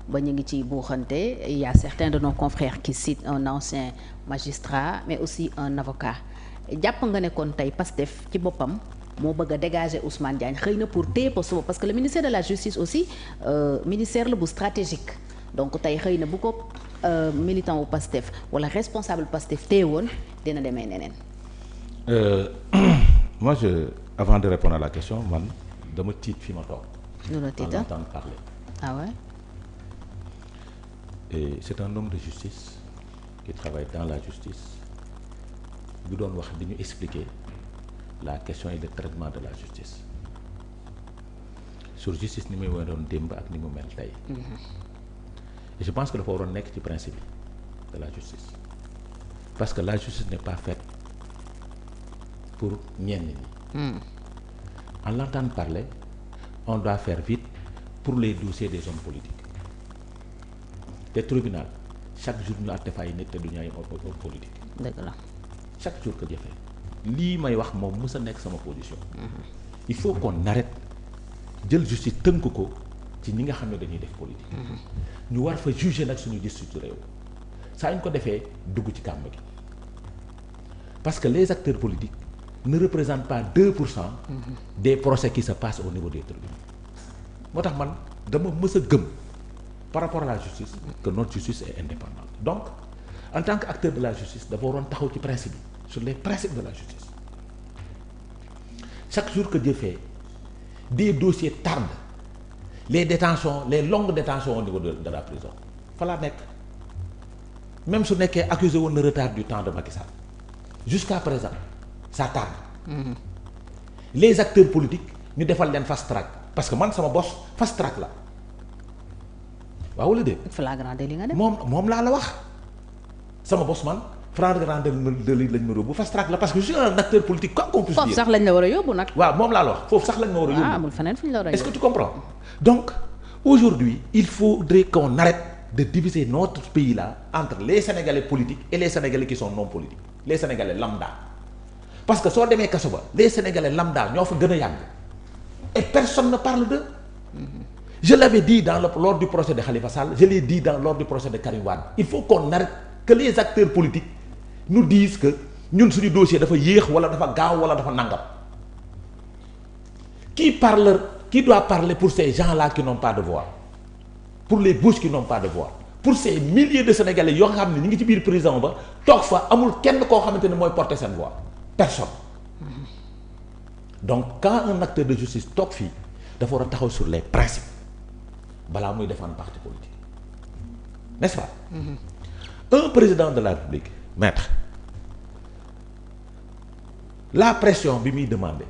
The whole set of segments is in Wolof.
ba ñu ngi ciy buuxante. Il y a certains de nos confrères qui citent un ancien magistrat mais aussi un avocat. Jàpp nga ne kon tey Pastef ci boppam moo bëgg a dégager Ousmane Diagne xëy na pour téye poste parce que le ministère de la justice aussi ministère la bu stratégique donc tey xëy na bu ko militant wu Pastef wala responsable Pastef téye woon dina demee neneen. Moi avant de répondre à la question man dama tiit fi ma toog. lu la tiita entendre parler. Ah ouais. Et c'est un homme de justice qui travaille dans la justice bu doon wax di ñu expliquer la question et le traitement de la justice sur justice ni muy waroon démb ak ni mu mel tey. Et je pense que dafa waroon nekk ci principe de la justice parce que la justice n'est pas faite pour ñenn ñi. En l'entendant parler on doit faire vite pour les dossiers des hommes politiques te tribunal chaque jour ñu àtte fa ay nit te du ñu ay homme politique. dëgg la. chaque jour que jëfee lii may wax moom mës a nekk sama position. Il faut qu'on arrête jël justice tënk ko ci ñi nga xam ne dañuy def politique. ñu war fa juger nag suñu justice réew saa ñu ko defee dugg ci kàmb gi parce que les acteurs politiques ne représentent pas 2% des procès qui se passent au niveau des tribunaux moo tax man dama mës a gëm par rapport à la justice que notre justice est indépendante donc en tant qu'acteur de la justice dafa waroon taxaw ci principe yi sur les principes de la justice chaque jour que Dieu fait des dossiers tardent les détentions les longues détentions au niveau de la prison fa laa nekk même su nekkee accusé woon na retard du temps de Macky Sall jusqu'à présent ça tarde. Les acteurs politiques ñu defal leen fast track parce que man sama boss fast track la waaw wala déet. flagrant délit nga def. moom laa la wax sama boss man flagrant délit lañ ma yóbbu fast track la parce que je suis un acteur politique quoi qu'on puisse dire. foofu sax lañ la war a yóbbu nag. waaw moom laa la wax foofu sax lañ ma war a yóbbu. amul feneen fu ñu la war a yóbbu. Est-ce que tu comprends donc aujourd'hui il faudrait qu'on arrête de diviser notre pays là entre les Sénégalais politiques et les Sénégalais qui sont non politiques les Sénégalais lambda. Parce que soo demee kaso ba les Sénégalais lambda ñoo fa gën a yàgg et personne ne parle d'eux. Je l'avais dit lors du procès de Khalifa Sall je l'ai dit lors du procès de Karim Wade il faut qu'on arrête que les acteurs politiques nous disent que ñun suñu dossier dafa yéex wala dafa gaaw wala dafa nangam qui doit parler pour ces gens-là qui n'ont pas de voix pour les bouches qui n'ont pas de voix pour ces milliers de Sénégalais yoo xam ne ñu ngi ci biir prison ba toog fa amul kenn koo xamante ne mooy porter seen voix. Personne. Donc quand un acteur de justice toog fii dafa war a taxaw sur les principes balaa muy défendre parti politique n'est-ce pas. Un président de la République maître la pression bi muy demander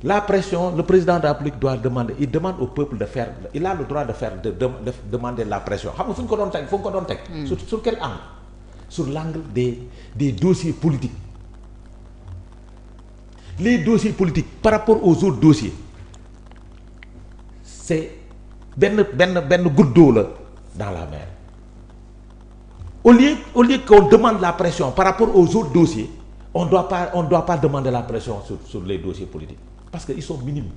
la pression le président de la République doit demander il demande au peuple de faire il a le droit de faire de demander la pression xam nga fu ñu ko doon teg sur quel angle sur l'angle des dossiers politiques. Les dossiers politiques par rapport aux autres dossiers c'est benn goutte d'eau la dans la mer au lieu qu'on demande la pression par rapport aux autres dossiers on doit pas demander la pression sur les dossiers politiques parce que ils sont minimes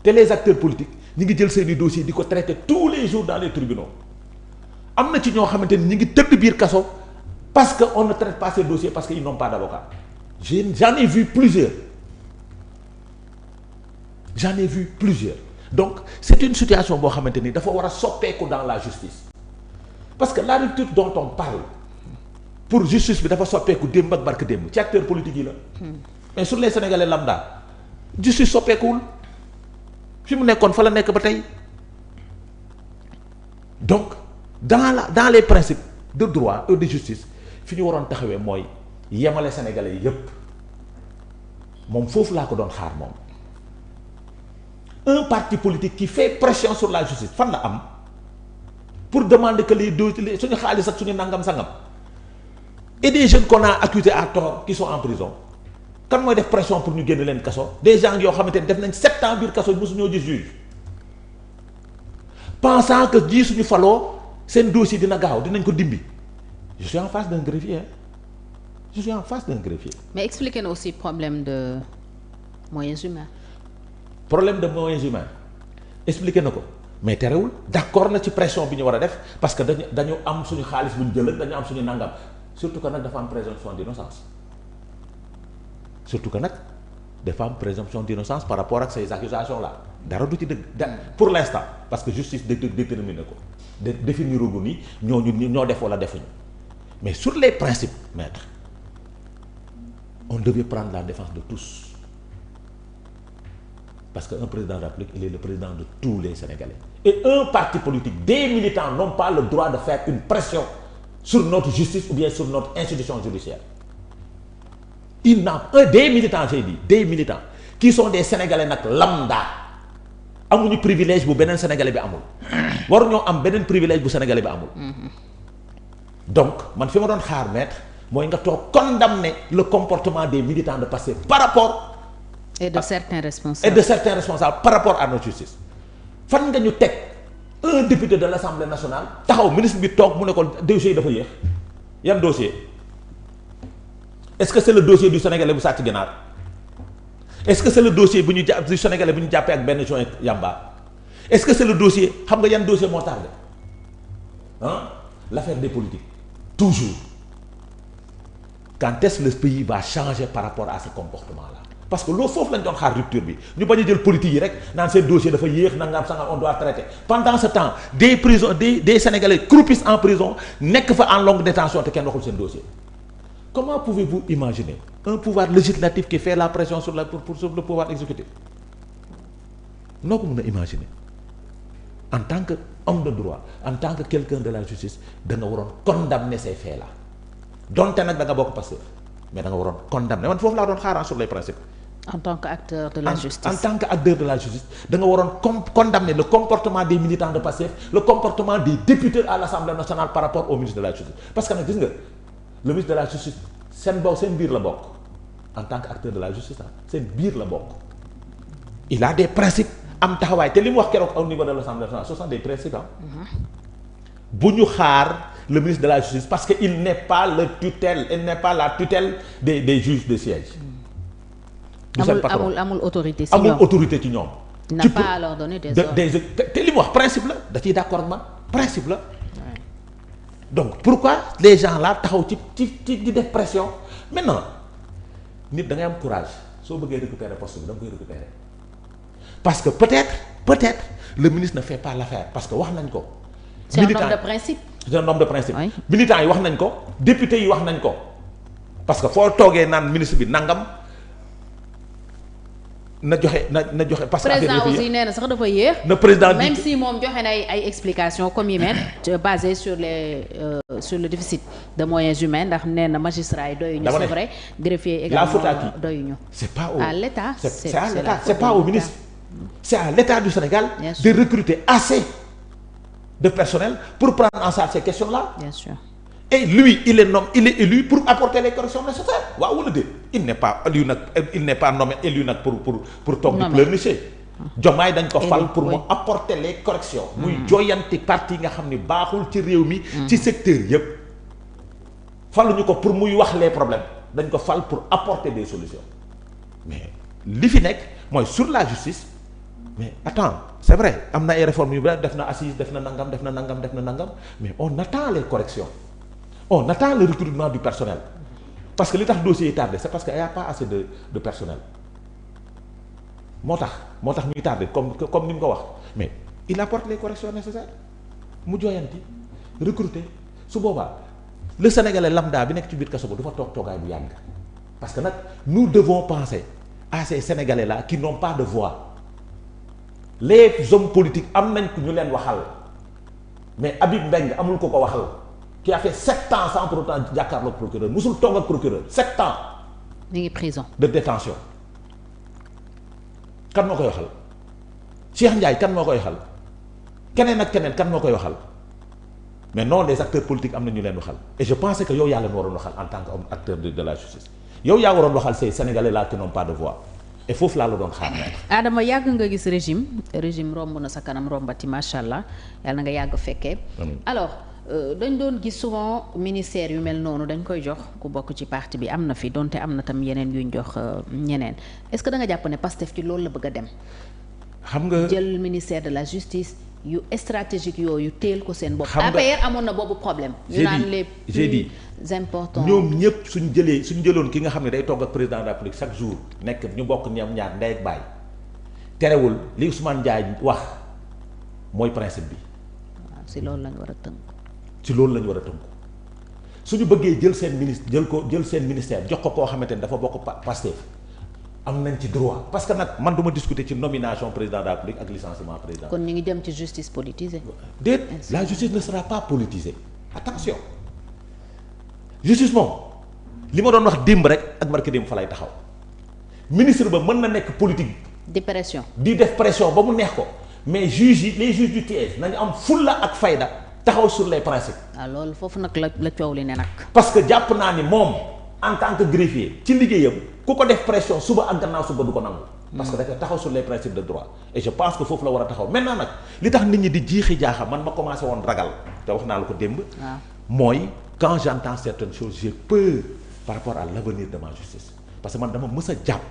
te les acteurs politiques ñi ngi jël seeni dossiers di ko traiter tous les jours dans les tribunaux am na ci ñoo xamante ni ñi ngi tëdd biir kaso parce que on ne traite pas ces dossiers parce que ils n'ont pas d'avocat. J'en ai vu plusieurs donc c'est une situation boo xamante ni dafa war a soppeeku dans la justice parce que la rupture dont on parle pour justice bi dafa soppeeku démb ak barke démb ci acteurs politiques yi la mais sur les Sénégalais lambda justice soppeekuwul fi mu nekkoon fa la nekk ba tey donc dans les principes de droit et de justice fi ñu waroon taxawee mooy yemale Sénégalais yépp moom foofu laa ko doon xaar moom un parti politique qui fait pression sur la justice fan la am pour demander que les dossiers suñu xaalis ak suñu nangam sangam et des jeunes qu'on a accusés à tort qui sont en prison kan mooy def pression pour ñu génn leen kaso des gens yoo xamante ne def nañ 7 ans biir kaso mosu ñoo gis juge pensant que ji suñu faloo seen dossier dina gaaw dinañ ko dimbi je suis en face d'un greffier. Mais expliquez-nous aussi problème de moyens humains. Problème de moyens humains expliqué na ko mais terewul d'accord na ci pression bi ñu war a def parce que dañu am suñu xaalis bu ñu jël ak dañu am suñu nangam surtout que nag dafa am présomption d'innocence par rapport ak ces accusations là dara du ci dëgg pour l'instant parce que justice détermine ko définir gu ni ñoo def wala defuñu mais sur les principes maître on devait prendre la défense de tous parce que un président de la République il est le président de tous les Sénégalais et un parti politique des militants n'ont pas le droit de faire une pression sur notre justice ou bien sur notre institution judiciaire des militants j'ai dit des militants qui sont des Sénégalais nag lambda amuñu privilège bu beneen Sénégalais bi amul waruñoo am beneen privilège bu Sénégalais bi amul donc man fi ma doon xaar maître mooy nga toog condamner le comportement des militants de Pastef par rapport et de certains responsables par rapport à notre justice fan nga ñu teg un député de l'Assemblée nationale taxaw ministre bi toog mu ne ko dossier yi dafa yéex yan dossier est-ce que c'est le dossier du Sénégalais bu sàcc ginaar est-ce que c'est le dossier bu ñu du Sénégalais bu ñu jàppee ak benn joint yamba est-ce que c'est le dossier xam nga yan dossier moo tardé l'affaire des politiques toujours quand est-ce que le pays va changer par rapport à ce comportement-là parce que loolu foofu lañ doon xaar rupture bi ñu bañ a jël politique yi rek naan seen dossier dafa yéex nangam sangam on doit traiter pendant ce temps des prisons des Sénégalais croupissent en prison nekk fa en longue détention te kenn waxul seen dossier comment pouvez-vous imaginer un pouvoir législatif qui fait la pression sur le pouvoir exécutif noo ko mën a imaginer en tant que homme de droit en tant que quelqu'un de la justice da nga waroon condamner ces faits là donte nag da nga bokk Pastef mais da nga waroon condamner man foofu laa doon xaaraan sur les principes. en tant qu'acteur de la justice en tant qu'acteur de la justice da nga waroon condamner le comportement des militants de Pastef le comportement des députés à l'Assemblée nationale par rapport au ministre de la justice parce que nag gis nga le ministre de la justice seen biir la bokk en tant qu'acteur de la justice seen biir la bokk il a des principes am taxawaay te li mu wax keroog au niveau de l'Assemblée nationale ce sont des principes bu ñu xaar le ministre de la justice parce que il n'est pas la tutelle des juges de siège. amul autorité. amul autorité ci ñoom. n'a pas à leur donner des ordres. te li mu wax principe la da ciy d'accord ak man principe la. donc pourquoi les gens là taxaw ci di def pression maintenant nit da ngay am courage soo bëggee récupérer poste bi da nga koy récupérer parce que peut-être le ministre ne fait pas l'affaire parce que wax nañ ko. c'est un homme de principe. c'est un homme de principe. Oui. Militants yi wax nañ ko députés yi wax nañ ko parce que foo toogee naan ministre bi nangam na joxe parce que président aussi nee na sax dafa yéex. na président même si moom joxe na ay explications comme yi mel basées sur le déficit de moyens humains ndax nee na magistrats yi doyuñu. c'est vrai greffier également doyuñu. c'est pas à l'État c'est pas au ministre. c'est à l'État du Sénégal de recruter assez de personnel pour prendre en charge ces questions-là. Bien sûr. Et lui, il est élu pour apporter les corrections nécessaires. Waaw wala déet il n'est pas nommé élu nag pour toog di pleurnicher. Diomaye dañ ko fal pour mu apporter les corrections. muy jooyanti parti nga xam ni baaxul ci réew mi. ci secteur yëpp. faluñu ko pour muy wax les problèmes dañ ko fal pour apporter des solutions mais li fi nekk mooy sur la justice. mais attends c'est vrai am na ay réformes yu bëri def na assise def na nangam mais on attend les corrections on attend le recrutement du personnel parce que li tax dossier yi tardé c'est parce que y a pas assez de personnel moo tax muy tardé comme ni mu ko wax mais il apporte les corrections nécessaires mu jooyanti recruter su boobaa le Sénégalais lambda bi nekk ci biir kaso ba du fa toogaay bu yàgg parce que nag nous devons penser à ces Sénégalais là qui n'ont pas de voix. Les hommes politiques am nañ ko ñu leen waxal mais Habib Mbengue amul ko waxal qui a fait 7 ans sans pour autant jàkkaarloog procureur musul toog ak procureur 7 ans. mi ngi prison de détention kan moo koy waxal Cheikh Ndiaye kan moo koy waxal keneen ak keneen kan moo koy waxal mais non les acteurs politiques am na ñu leen waxal et je pensais que yow yaa leen waroon waxal en tant que acteur de la justice yow yaa waroon waxal ces Sénégalais là qui n'ont pas de voix. et foofu laa la doon xaar. Adama yàgg nga gis régime romb na sa kanam rombati macha allah yàlla na nga yàgg fekkee. alors dañ doon gis souvent ministère yu mel noonu dañ koy jox ku bokk ci parti bi am na fi donte am na tam yeneen yuñ jox ñeneen est-ce que da nga jàpp ne Pastef ci loolu la bëgg a dem. xam nga jël ministère de la justice yu stratégique yooyu teel ko seen bopp. xam nga APR amoon na boobu problème. ñu naan les plus importants. ñoom ñëpp suñ jëloon ki nga xam ne day togg ak président de la République chaque jour nekk ñu bokk ñoom ñaar ndey ak baay terewul li Ousmane Ndiaye wax mooy principe bi. waaw si loolu lañ war a tënk. ci loolu la ñu war a tënku suñu bëggee jël seen ministre jël seen ministère jox ko koo xamante ni dafa bokk Pastef am nañ ci droit parce que nag man du ma discuter ci nomination président de la République ak licenciement président. kon ñu ngi dem ci justice politisée. déet la justice ne sera pas politisée attention justice moom li ma doon wax démb rek ak barke démb fa lay taxaw ministre ba mën na nekk politique. di pression. di def pression ba mu neex ko mais juges yi les juges du TS nañu am fulla ak fayda taxaw sur les principes. waaw loolu foofu nag la coow li ne nag. parce que jàpp naa ni moom en tant que greffier ci liggéeyam ku ko def pression suba ak gannaaw suba du ko nangu. parce que dafay taxaw sur les principes de droit et je pense que foofu la war a taxaw maintenant nag li tax nit ñi di jiixi jaaxa man ma commencé woon ragal te wax naa la ko démb. waaw mooy quand j'entends certaines choses j'ai peur par rapport à l'avenir de ma justice parce que man dama mës a jàpp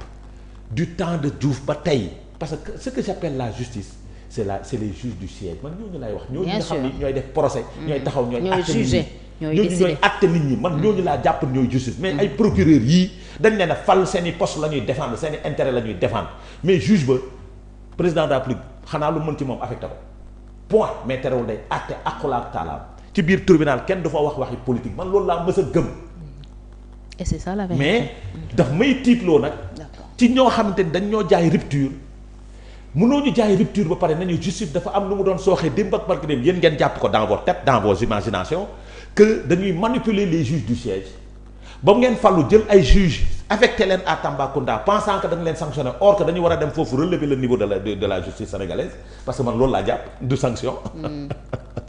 du temps de Diouf ba tey parce que ce que j'appelle la justice c'est les juges du siège man ñooñu lay wax. ñooñu nga xam ni ñooy def procès. ñooy taxaw ñooy juger ñooy àtte nit ñi man ñooñu laa jàpp ñooy justice. mais ay procureur yii dañ leen a fal seen i poste la ñuy défendre seen i intérêt la ñuy défendre mais juge ba président de la République xanaa lu mën ci moom affecté ko point mais terewul day àtte aqulaak taalaam ci biir tribunal kenn du fa waxi politique man loolu laa mës a gëm. et c'est ça la vérité. mais daf may tiitloo nag. ci ñoo xamante ni dañ ñoo jaay rupture. mënoo ñu jaay rupture ba pare nañu justice dafa am lu mu doon sooxee démb ak barke démb yéen ngeen jàpp ko dans vos têtes dans vos imaginations que dañuy manipuler les juges du siège ba mu ngeen fàllu jël ay juges affecté leen à Tambacounda pensant que dañ leen sanctionner or que dañu war a dem foofu relever le niveau de la justice sénégalaise parce que man loolu laa jàpp du sanction.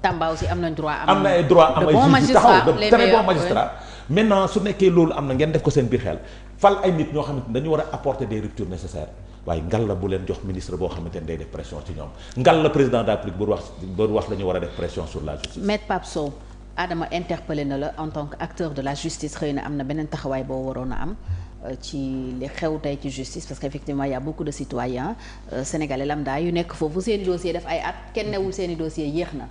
Tamba aussi am nañ droit am na ay droit am ay juges taxaw de très bons magistrats maintenant su nekkee loolu am na ngeen def ko seen biir xel fal ay nit ñoo xamante ni dañu war a apporter des ruptures nécessaires waaye ngal la bu leen jox ministre boo xamante ni day def pression ci ñoom ngal la président de la République bu wax dañu war a def pression sur la justice. Maître Pape Sow Adama interpellé na la en tant que acteur de la justice xëy na am na beneen taxawaay boo waroon a am ci li xew tey ci justice parce que effectivement y a beaucoup de citoyens sénégalais lambda yu nekk foofu seen i dossier def ay at kenn newul seen i dossier yéex na